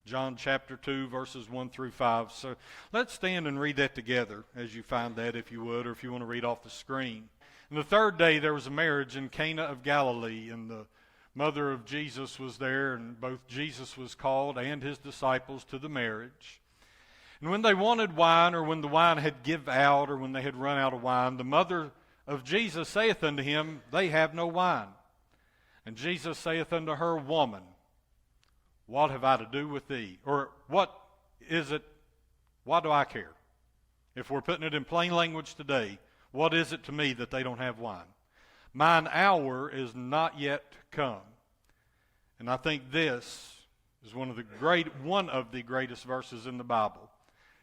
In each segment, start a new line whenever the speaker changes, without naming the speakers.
John chapter 2, verses 1 through 5. So let's stand and read that together as you find that, if you would, or if you want to read off the screen. And the third day there was a marriage in Cana of Galilee, and the mother of Jesus was there, and both Jesus was called and his disciples to the marriage. And when they wanted wine, or when the wine had give out, or when they had run out of wine, the mother of Jesus saith unto him, They have no wine. And Jesus saith unto her, Woman, what have I to do with thee? Or what is it? Why do I care? If we're putting it in plain language today, what is it to me that they don't have wine? Mine hour is not yet come. And I think this is one of the greatest verses in the Bible.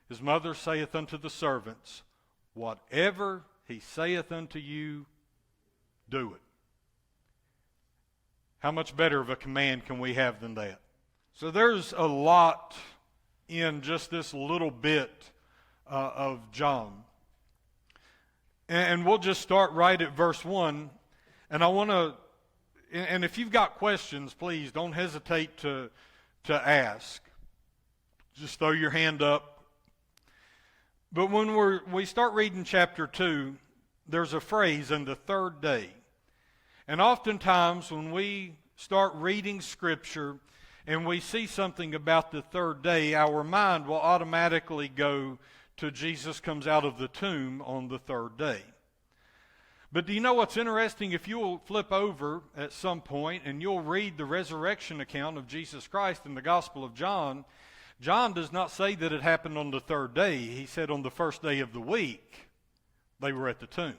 His mother saith unto the servants, Whatever he saith unto you, do it. How much better of a command can we have than that? So there's a lot in just this little bit of John. And we'll just start right at verse 1. And I want to, and if you've got questions, please don't hesitate to ask. Just throw your hand up. But when we start reading chapter 2, there's a phrase, in the third day. And oftentimes when we start reading Scripture, and we see something about the third day, our mind will automatically go to Jesus comes out of the tomb on the third day. But do you know what's interesting? If you'll flip over at some point and you'll read the resurrection account of Jesus Christ in the Gospel of John, John does not say that it happened on the third day. He said on the first day of the week they were at the tomb.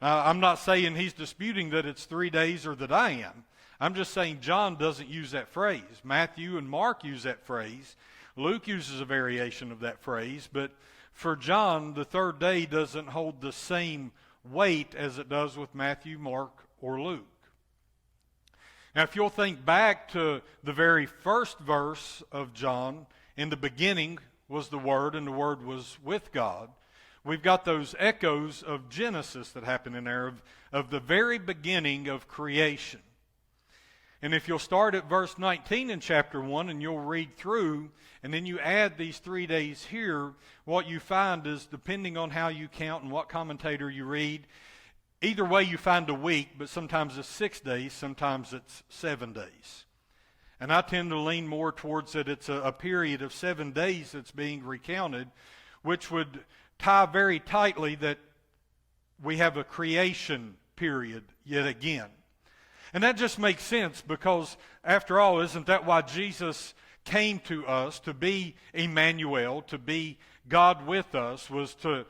Now, I'm not saying he's disputing that it's 3 days or that I am. I'm just saying John doesn't use that phrase. Matthew and Mark use that phrase. Luke uses a variation of that phrase. But for John, the third day doesn't hold the same weight as it does with Matthew, Mark, or Luke. Now, if you'll think back to the very first verse of John, in the beginning was the Word, and the Word was with God. We've got those echoes of Genesis that happen in there, of the very beginning of creation. And if you'll start at verse 19 in chapter 1 and you'll read through, and then you add these 3 days here, what you find is, depending on how you count and what commentator you read, either way you find a week, but sometimes it's 6 days, sometimes it's 7 days. And I tend to lean more towards that it's a period of 7 days that's being recounted, which would tie very tightly that we have a creation period yet again. And that just makes sense because, after all, isn't that why Jesus came to us, to be Emmanuel, to be God with us, was to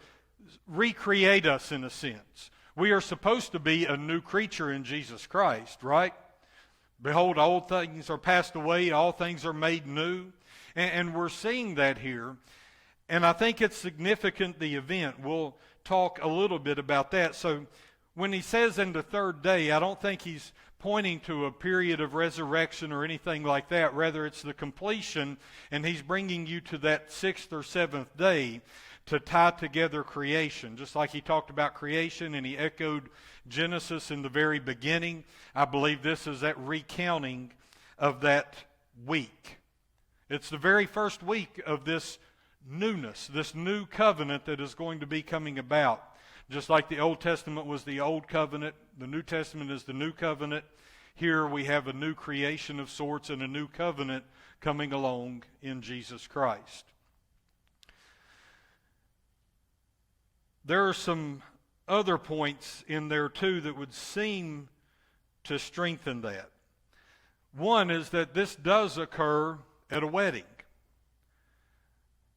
recreate us in a sense. We are supposed to be a new creature in Jesus Christ, right? Behold, old things are passed away, all things are made new. And we're seeing that here. And I think it's significant, the event. We'll talk a little bit about that. So when he says in the third day, I don't think he's pointing to a period of resurrection or anything like that. Rather, it's the completion, and he's bringing you to that 6th or 7th day to tie together creation. Just like he talked about creation and he echoed Genesis in the very beginning, I believe this is that recounting of that week. It's the very first week of this newness, this new covenant that is going to be coming about. Just like the Old Testament was the Old Covenant, the New Testament is the New Covenant. Here we have a new creation of sorts and a new covenant coming along in Jesus Christ. There are some other points in there too that would seem to strengthen that. One is that this does occur at a wedding.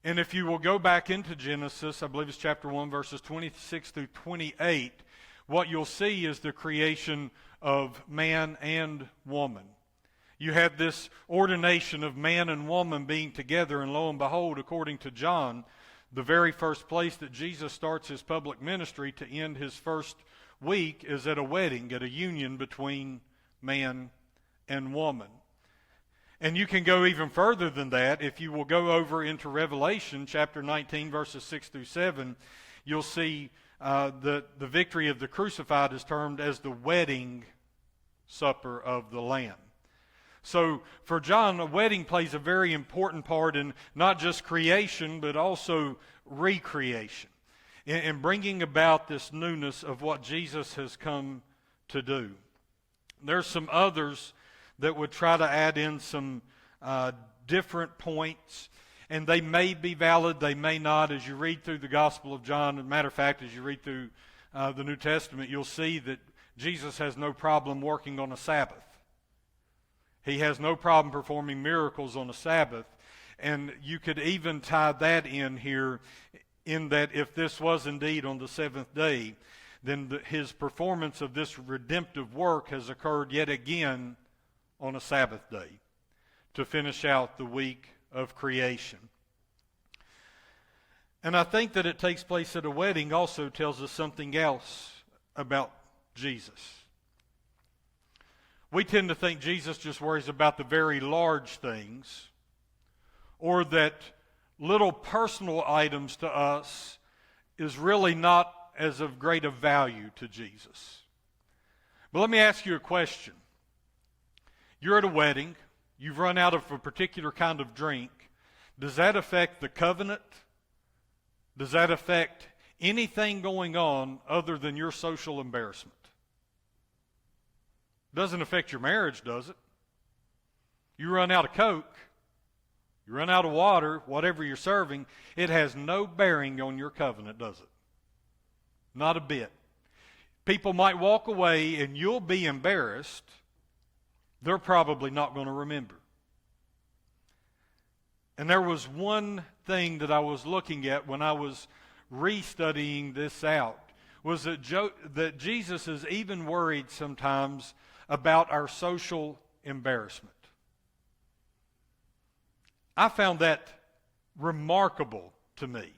And if you will go back into Genesis, I believe it's chapter 1, verses 26 through 28, what you'll see is the creation of man and woman. You had this ordination of man and woman being together, and lo and behold, according to John, the very first place that Jesus starts his public ministry to end his first week is at a wedding, at a union between man and woman. And you can go even further than that. If you will go over into Revelation chapter 19, verses 6 through 7, you'll see the victory of the crucified is termed as the wedding supper of the Lamb. So for John, a wedding plays a very important part in not just creation, but also recreation, in bringing about this newness of what Jesus has come to do. There's some others that would try to add in some different points, and they may be valid, they may not. As you read through the Gospel of John, as a matter of fact, as you read through the New Testament, you'll see that Jesus has no problem working on a Sabbath. He has no problem performing miracles on a Sabbath. And you could even tie that in here, in that if this was indeed on the seventh day, then his performance of this redemptive work has occurred yet again on a Sabbath day to finish out the week of creation. And I think that it takes place at a wedding also tells us something else about Jesus. We tend to think Jesus just worries about the very large things, or that little personal items to us is really not as of great a value to Jesus. But let me ask you a question. You're at a wedding. You've run out of a particular kind of drink. Does that affect the covenant? Does that affect anything going on other than your social embarrassment? Doesn't affect your marriage, does it? You run out of Coke, you run out of water, whatever you're serving, it has no bearing on your covenant, does it? Not a bit. People might walk away and you'll be embarrassed. They're probably not going to remember. And there was one thing that I was looking at when I was restudying this out, was that Jesus is even worried sometimes about our social embarrassment. I found that remarkable to me.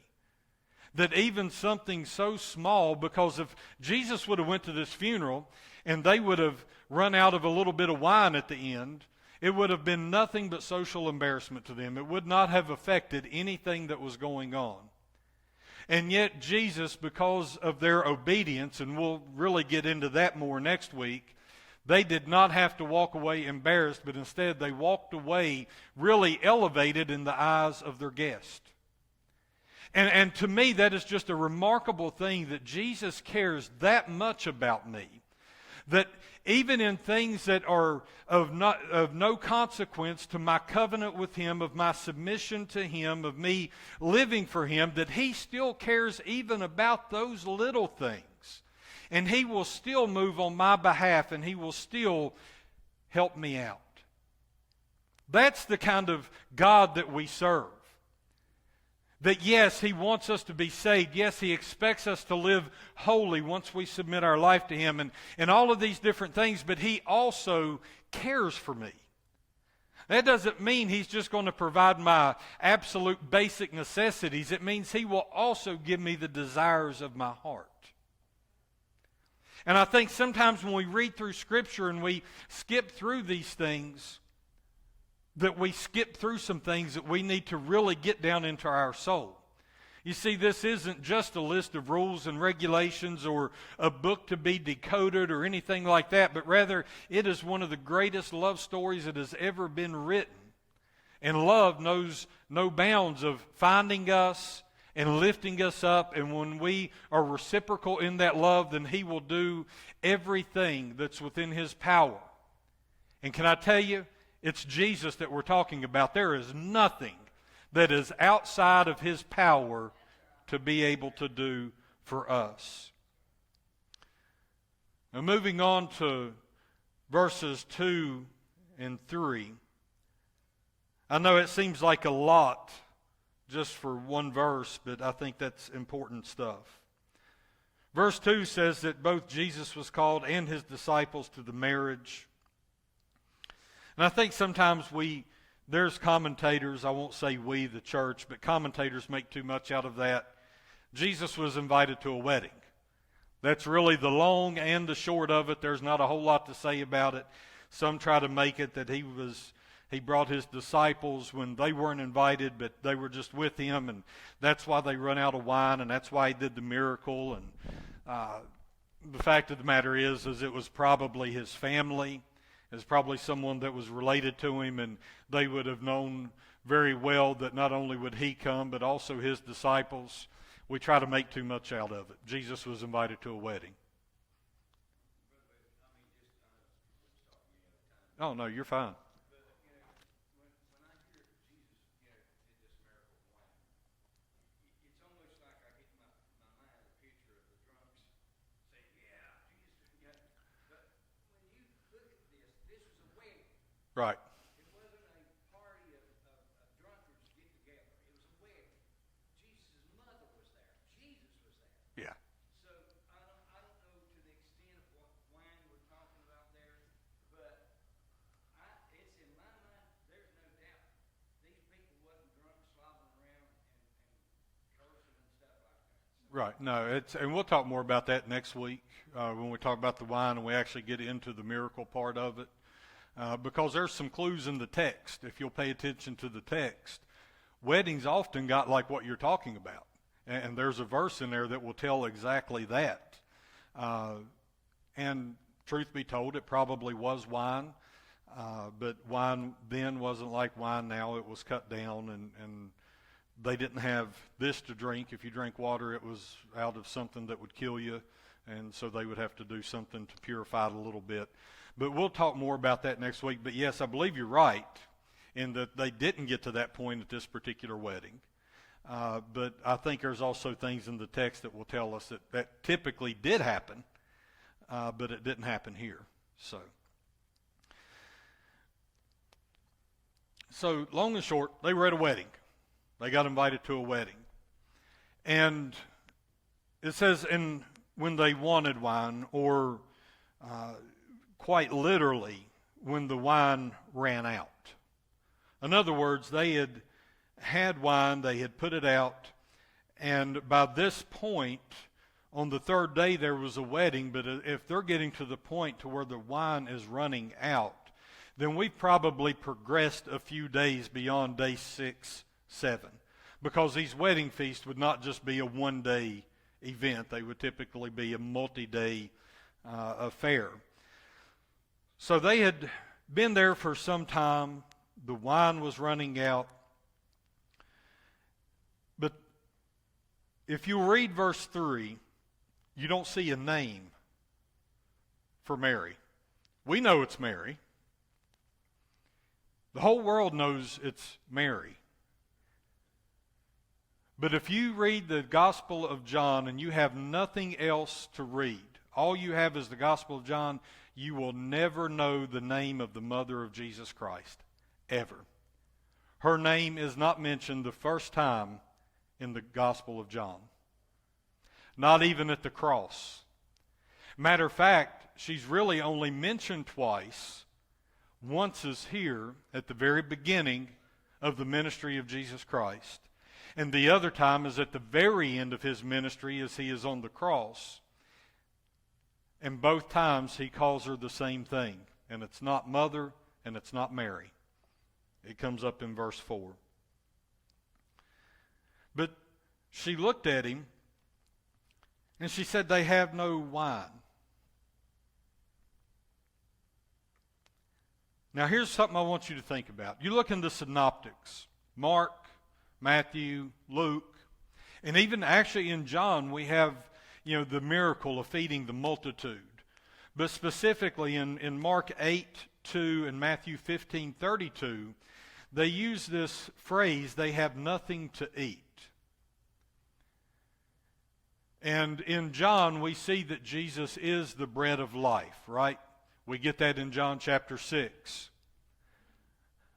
That even something so small, because if Jesus would have went to this funeral and they would have run out of a little bit of wine at the end, it would have been nothing but social embarrassment to them. It would not have affected anything that was going on. And yet Jesus, because of their obedience, and we'll really get into that more next week, they did not have to walk away embarrassed, but instead they walked away really elevated in the eyes of their guest. And to me, that is just a remarkable thing, that Jesus cares that much about me, that even in things that are of no consequence to my covenant with Him, of my submission to Him, of me living for Him, that He still cares even about those little things. And He will still move on my behalf, and He will still help me out. That's the kind of God that we serve. That yes, He wants us to be saved. Yes, He expects us to live holy once we submit our life to Him, and all of these different things, but He also cares for me. That doesn't mean He's just going to provide my absolute basic necessities. It means He will also give me the desires of my heart. And I think sometimes when we read through Scripture and we skip through these things, that we skip through some things that we need to really get down into our soul. You see, this isn't just a list of rules and regulations or a book to be decoded or anything like that, but rather it is one of the greatest love stories that has ever been written. And love knows no bounds of finding us and lifting us up, and when we are reciprocal in that love, then He will do everything that's within His power. And can I tell you, it's Jesus that we're talking about. There is nothing that is outside of His power to be able to do for us. Now, moving on to verses 2 and 3. I know it seems like a lot just for one verse, but I think that's important stuff. Verse 2 says that both Jesus was called and His disciples to the marriage. And I think sometimes there's commentators, I won't say we, the church, but commentators make too much out of that. Jesus was invited to a wedding. That's really the long and the short of it. There's not a whole lot to say about it. Some try to make it that he brought his disciples when they weren't invited, but they were just with him, and that's why they run out of wine, and that's why he did the miracle. And the fact of the matter is it was probably his family. It was probably someone that was related to him, and they would have known very well that not only would he come, but also his disciples. We try to make too much out of it. Jesus was invited to a wedding. Oh, no, you're fine. Right.
It wasn't a party of drunkards get together. It was a wedding. Jesus' mother was there. Jesus was there.
Yeah.
So I don't know to the extent of what wine we're talking about there, but it's in my mind, there's no doubt these people wasn't drunk, slobbering around and cursing and stuff like that. So,
Right. No, and we'll talk more about that next week when we talk about the wine and we actually get into the miracle part of it. Because there's some clues in the text. If you'll pay attention to the text, weddings often got like what you're talking about. And there's a verse in there that will tell exactly that. And truth be told, it probably was wine. But wine then wasn't like wine now. It was cut down, and they didn't have this to drink. If you drank water, it was out of something that would kill you. And so they would have to do something to purify it a little bit. But we'll talk more about that next week. But yes, I believe you're right in that they didn't get to that point at this particular wedding. But I think there's also things in the text that will tell us that typically did happen, but it didn't happen here. So long and short, they were at a wedding. They got invited to a wedding. And it says, and when they wanted wine, or quite literally, when the wine ran out. In other words, they had wine, they had put it out, and by this point, on the third day there was a wedding, but if they're getting to the point to where the wine is running out, then we've probably progressed a few days beyond day 6, 7. Because these wedding feasts would not just be a one-day event. They would typically be a multi-day affair. So they had been there for some time. The wine was running out. But if you read verse 3, you don't see a name for Mary. We know it's Mary. The whole world knows it's Mary. But if you read the Gospel of John and you have nothing else to read, all you have is the Gospel of John, you will never know the name of the mother of Jesus Christ, ever. Her name is not mentioned the first time in the Gospel of John. Not even at the cross. Matter of fact, she's really only mentioned twice. Once is here at the very beginning of the ministry of Jesus Christ. And the other time is at the very end of his ministry as he is on the cross. And both times he calls her the same thing. And it's not mother and it's not Mary. It comes up in verse 4. But she looked at him and she said, "They have no wine." Now here's something I want you to think about. You look in the synoptics, Mark, Matthew, Luke, and even actually in John we have, the miracle of feeding the multitude. But specifically in Mark 8:2 and Matthew 15:32, they use this phrase, "they have nothing to eat." And in John we see that Jesus is the bread of life, right? We get that in John chapter 6.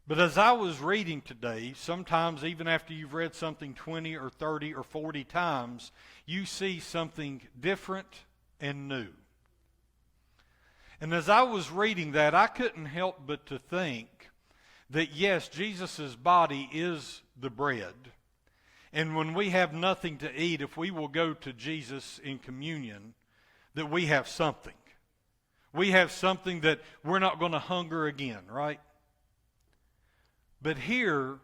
But as I was reading today, sometimes even after you've read something 20 or 30 or 40 times, you see something different and new. And as I was reading that, I couldn't help but to think that yes, Jesus' body is the bread. And when we have nothing to eat, if we will go to Jesus in communion, that we have something. We have something that we're not going to hunger again, right? But here,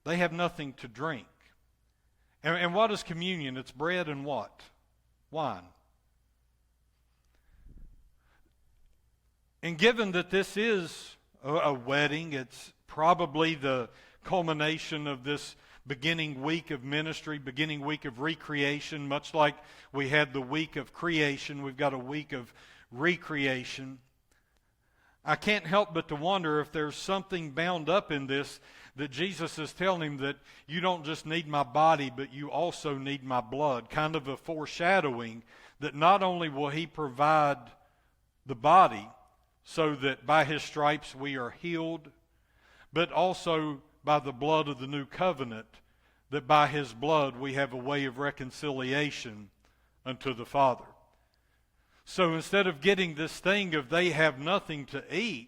they have nothing to drink. And what is communion? It's bread and what? Wine. And given that this is a wedding, it's probably the culmination of this beginning week of ministry, beginning week of recreation, much like we had the week of creation, we've got a week of recreation. I can't help but to wonder if there's something bound up in this that Jesus is telling him that you don't just need my body, but you also need my blood. Kind of a foreshadowing that not only will he provide the body so that by his stripes we are healed, but also by the blood of the new covenant, that by his blood we have a way of reconciliation unto the Father. So instead of getting this thing of they have nothing to eat,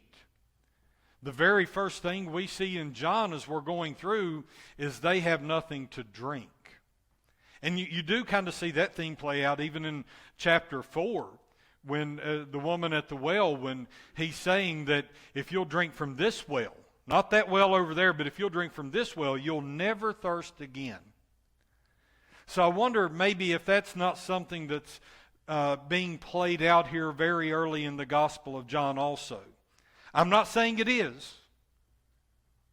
the very first thing we see in John as we're going through is they have nothing to drink. And you do kind of see that theme play out even in chapter 4 when the woman at the well, when he's saying that if you'll drink from this well, not that well over there, but if you'll drink from this well, you'll never thirst again. So I wonder maybe if that's not something that's being played out here very early in the Gospel of John also. I'm not saying it is,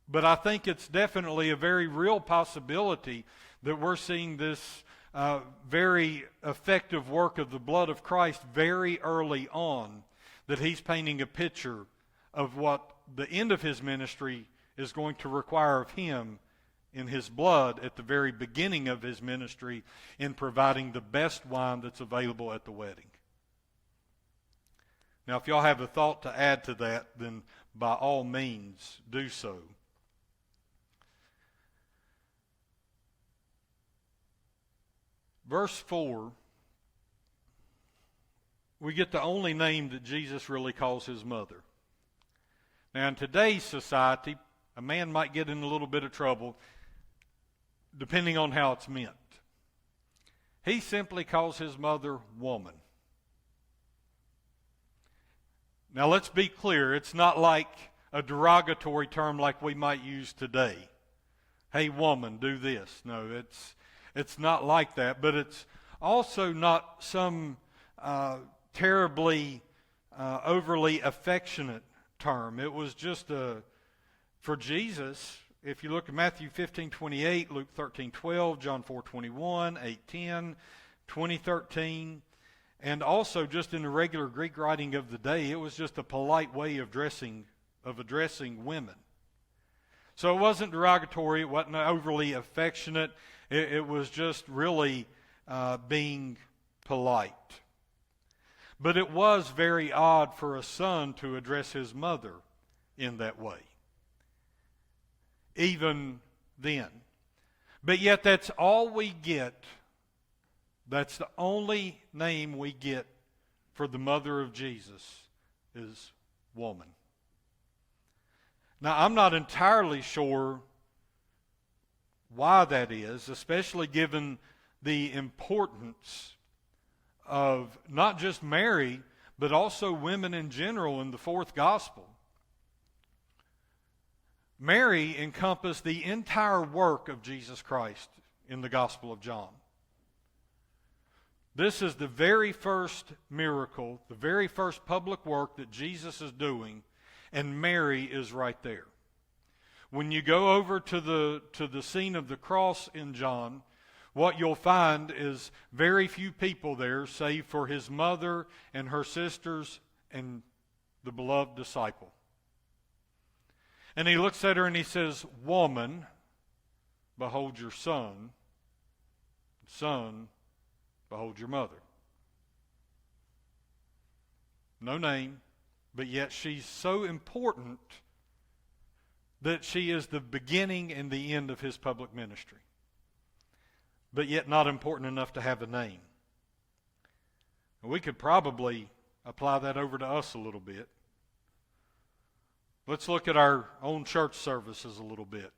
but I think it's definitely a very real possibility that we're seeing this very effective work of the blood of Christ very early on, that he's painting a picture of what the end of his ministry is going to require of him in his blood at the very beginning of his ministry in providing the best wine that's available at the wedding. Now, if y'all have a thought to add to that, then by all means do so. Verse 4, we get the only name that Jesus really calls his mother. Now, in today's society, a man might get in a little bit of trouble depending on how it's meant. He simply calls his mother woman. Now, let's be clear. It's not like a derogatory term like we might use today. Hey, woman, do this. No, it's not like that. But it's also not some terribly overly affectionate term. It was just for Jesus. If you look at Matthew 15:28, Luke 13:12, John 4:21, 8:10, 20:13, and also just in the regular Greek writing of the day, it was just a polite way of addressing women. So it wasn't derogatory, it wasn't overly affectionate, it was just really being polite. But it was very odd for a son to address his mother in that way, even then. But yet that's all we get. That's the only name we get for the mother of Jesus is woman. Now, I'm not entirely sure why that is, especially given the importance of not just Mary, but also women in general in the fourth gospel. Mary encompassed the entire work of Jesus Christ in the Gospel of John. This is the very first miracle, the very first public work that Jesus is doing, and Mary is right there. When you go over to the scene of the cross in John, what you'll find is very few people there, save for his mother and her sisters and the beloved disciple. And he looks at her and he says, "Woman, behold your son. Son, behold your mother." No name, but yet she's so important that she is the beginning and the end of his public ministry. But yet not important enough to have a name. And we could probably apply that over to us a little bit. Let's look at our own church services a little bit.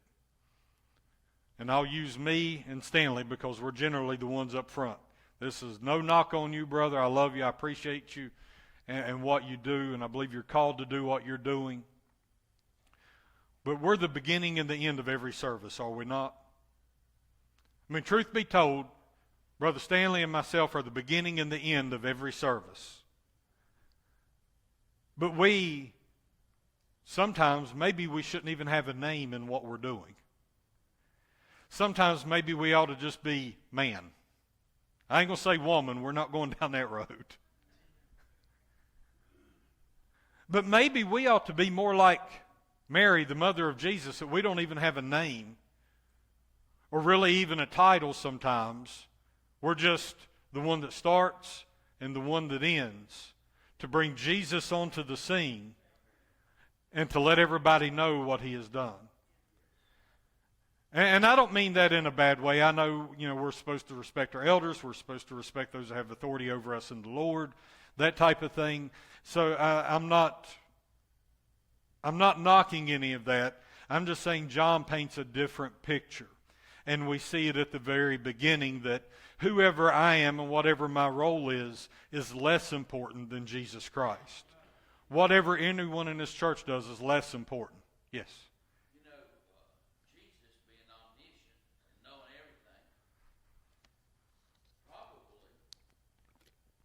And I'll use me and Stanley because we're generally the ones up front This is no knock on you, brother. I love you. I appreciate you and what you do, and I believe you're called to do what you're doing. But we're the beginning and the end of every service, are we not? I mean, truth be told, Brother Stanley and myself are the beginning and the end of every service. But sometimes, maybe we shouldn't even have a name in what we're doing. Sometimes maybe we ought to just be man. I ain't going to say woman. We're not going down that road. But maybe we ought to be more like Mary, the mother of Jesus, that we don't even have a name or really even a title sometimes. We're just the one that starts and the one that ends, to bring Jesus onto the scene and to let everybody know what he has done. And I don't mean that in a bad way. I know, we're supposed to respect our elders. We're supposed to respect those that have authority over us in the Lord, that type of thing. So I'm not knocking any of that. I'm just saying John paints a different picture. And we see it at the very beginning that whoever I am and whatever my role is less important than Jesus Christ. Whatever anyone in this church does is less important. Yes?
Jesus being omniscient and knowing everything, probably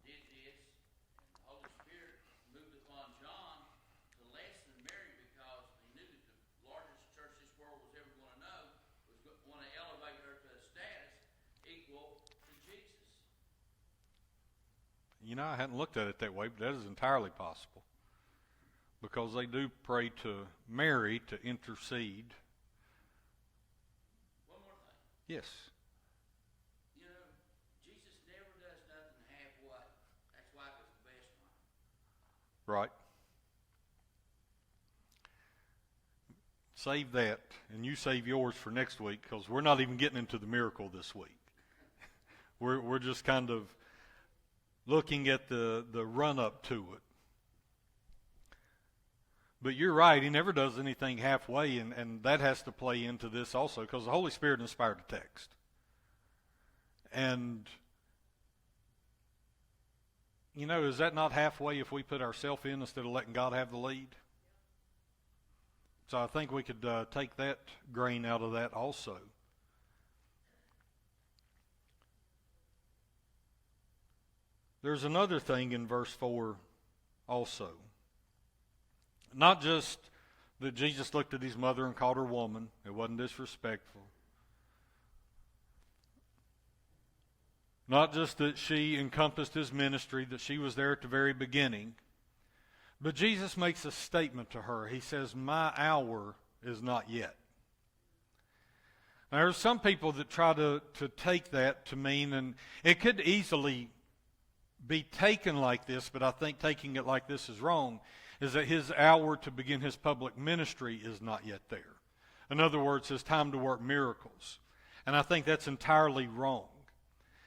did this, and the Holy Spirit moved upon John to lessen Mary because he knew that the largest church this world was ever going to know was going to elevate her to a status equal to Jesus.
I hadn't looked at it that way, but that is entirely possible. Because they do pray to Mary to intercede.
One more thing.
Yes.
Jesus never does nothing halfway. That's why it was the best one.
Right. Save that, and you save yours for next week, because we're not even getting into the miracle this week. We're just kind of looking at the run-up to it. But you're right, he never does anything halfway, and that has to play into this also, because the Holy Spirit inspired the text. And, is that not halfway if we put ourselves in instead of letting God have the lead? So I think we could take that grain out of that also. There's another thing in verse 4 also. Not just that Jesus looked at his mother and called her woman. It wasn't disrespectful. Not just that she encompassed his ministry, that she was there at the very beginning. But Jesus makes a statement to her. He says, my hour is not yet. Now, there are some people that try to take that to mean, and it could easily be taken like this, but I think taking it like this is wrong, is that his hour to begin his public ministry is not yet there. In other words, his time to work miracles. And I think that's entirely wrong.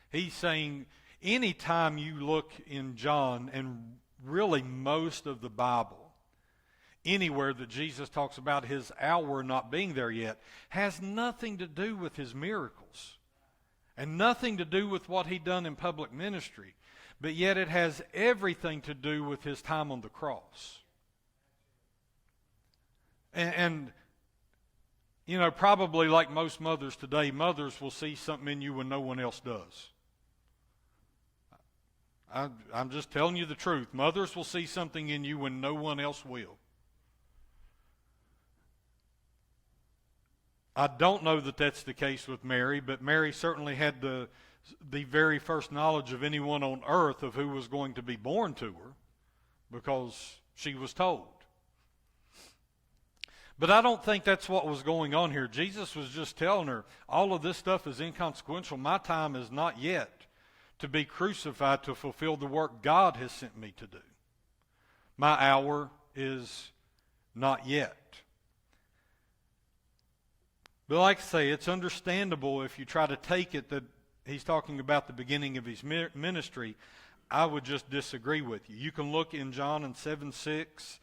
He's saying any time you look in John, and really most of the Bible, anywhere that Jesus talks about his hour not being there yet, has nothing to do with his miracles and nothing to do with what he'd done in public ministry. But yet it has everything to do with his time on the cross. And probably like most mothers today, mothers will see something in you when no one else does. I'm just telling you the truth. Mothers will see something in you when no one else will. I don't know that that's the case with Mary, but Mary certainly had the very first knowledge of anyone on earth of who was going to be born to her, because she was told. But I don't think that's what was going on here. Jesus was just telling her, all of this stuff is inconsequential. My time is not yet to be crucified to fulfill the work God has sent me to do. My hour is not yet. But like I say, it's understandable if you try to take it that he's talking about the beginning of his ministry. I would just disagree with you. You can look in John in 7:6,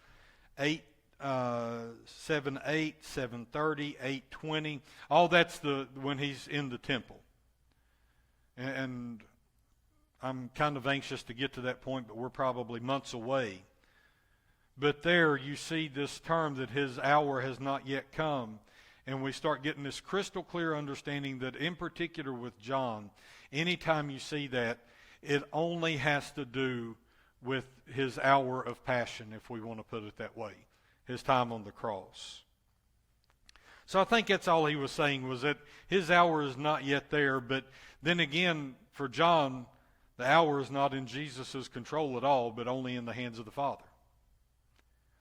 8, 7:8, 7:30, 8:20. All that's when he's in the temple. And I'm kind of anxious to get to that point, but we're probably months away. But there you see this term that his hour has not yet come. And we start getting this crystal clear understanding that in particular with John, anytime you see that, it only has to do with his hour of passion, if we want to put it that way, his time on the cross. So I think that's all he was saying, was that his hour is not yet there. But then again, for John, the hour is not in Jesus' control at all, but only in the hands of the Father.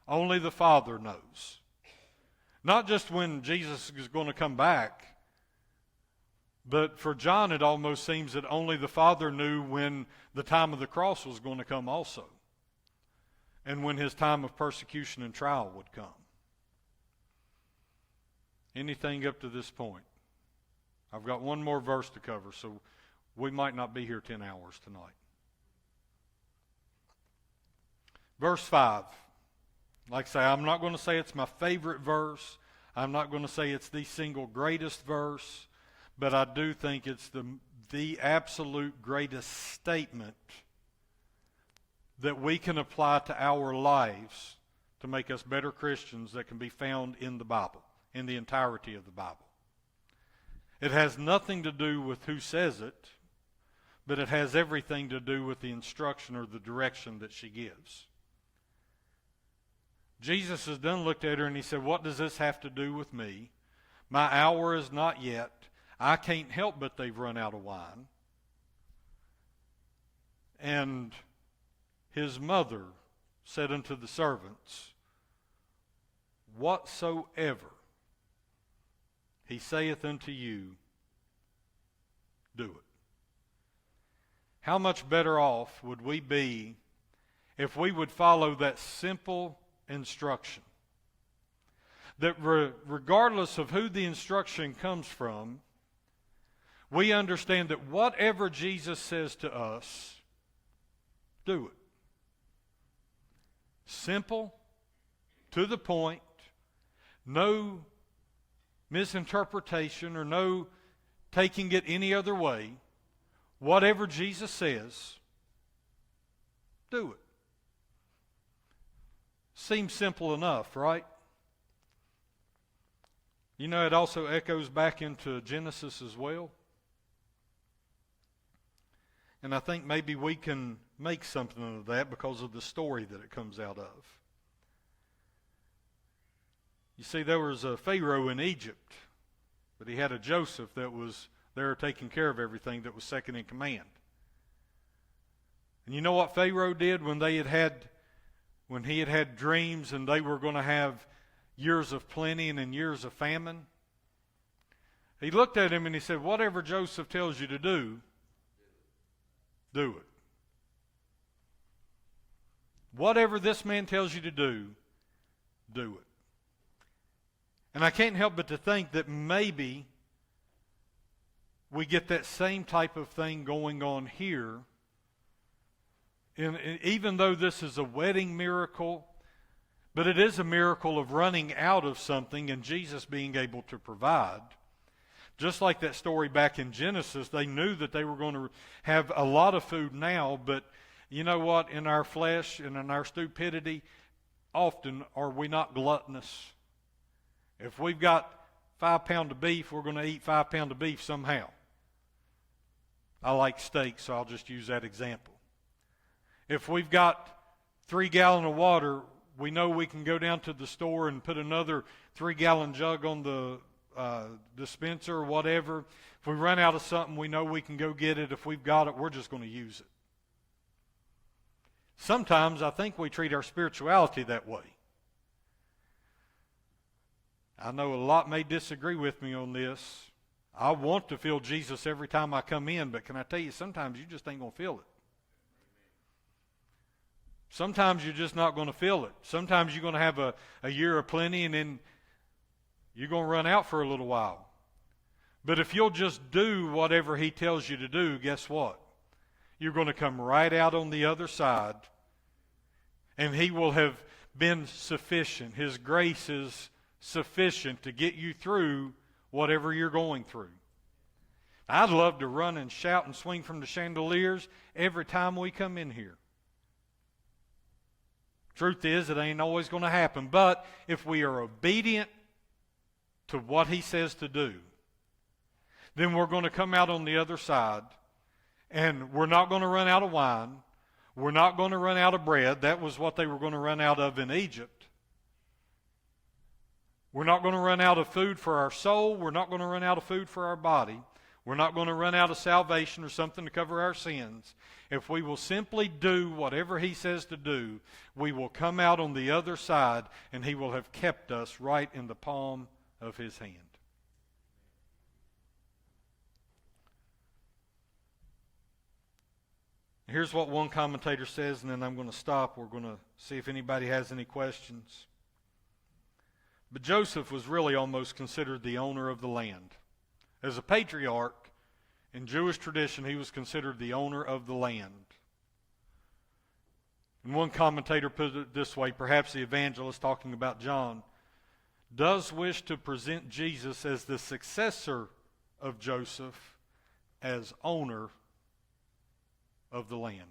Only the Father knows. Not just when Jesus is going to come back, but for John it almost seems that only the Father knew when the time of the cross was going to come also, and when his time of persecution and trial would come. Anything up to this point? I've got one more verse to cover, so we might not be here 10 hours tonight. Verse 5. Like I say, I'm not going to say it's my favorite verse. I'm not going to say it's the single greatest verse. But I do think it's the absolute greatest statement that we can apply to our lives to make us better Christians that can be found in the Bible, in the entirety of the Bible. It has nothing to do with who says it, but it has everything to do with the instruction or the direction that she gives. Jesus has done looked at her and he said, what does this have to do with me? My hour is not yet. I can't help but they've run out of wine. And his mother said unto the servants, whatsoever he saith unto you, do it. How much better off would we be if we would follow that simple instruction? That regardless of who the instruction comes from, we understand that whatever Jesus says to us, do it. Simple, to the point, no misinterpretation or no taking it any other way. Whatever Jesus says, do it. Seems simple enough, right? You know, it also echoes back into Genesis as well. And I think maybe we can make something of that because of the story that it comes out of. You see, there was a Pharaoh in Egypt, but he had a Joseph that was there taking care of everything, that was second in command. And you know what Pharaoh did when he had had dreams and they were going to have years of plenty and then years of famine? He looked at him and he said, whatever Joseph tells you to do, do it. Whatever this man tells you to do it. And I can't help but to think that maybe we get that same type of thing going on here. Even though this is a wedding miracle, but it is a miracle of running out of something and Jesus being able to provide. Just like that story back in Genesis, they knew that they were going to have a lot of food now, but you know what? In our flesh and in our stupidity, often are we not gluttonous? If we've got 5 pounds of beef, we're going to eat 5 pounds of beef somehow. I like steak, so I'll just use that example. If we've got 3 gallons of water, we know we can go down to the store and put another 3-gallon jug on the dispenser or whatever. If we run out of something, we know we can go get it. If we've got it, we're just going to use it. Sometimes I think we treat our spirituality that way. I know a lot may disagree with me on this. I want to feel Jesus every time I come in, but can I tell you, sometimes you just ain't going to feel it. Sometimes you're just not going to feel it. Sometimes you're going to have a year of plenty and then you're going to run out for a little while. But if you'll just do whatever he tells you to do, guess what? You're going to come right out on the other side and he will have been sufficient. His grace is sufficient to get you through whatever you're going through. I'd love to run and shout and swing from the chandeliers every time we come in here. Truth is, it ain't always going to happen. But if we are obedient to what he says to do, then we're going to come out on the other side, and we're not going to run out of wine. We're not going to run out of bread. That was what they were going to run out of in Egypt. We're not going to run out of food for our soul. We're not going to run out of food for our body. We're not going to run out of salvation or something to cover our sins. If we will simply do whatever he says to do, we will come out on the other side, and he will have kept us right in the palm of his hand. Here's what one commentator says, and then I'm going to stop. We're going to see if anybody has any questions. But Joseph was really almost considered the owner of the land. As a patriarch, in Jewish tradition, he was considered the owner of the land. And one commentator put it this way, perhaps the evangelist talking about John, does wish to present Jesus as the successor of Joseph as owner of the land.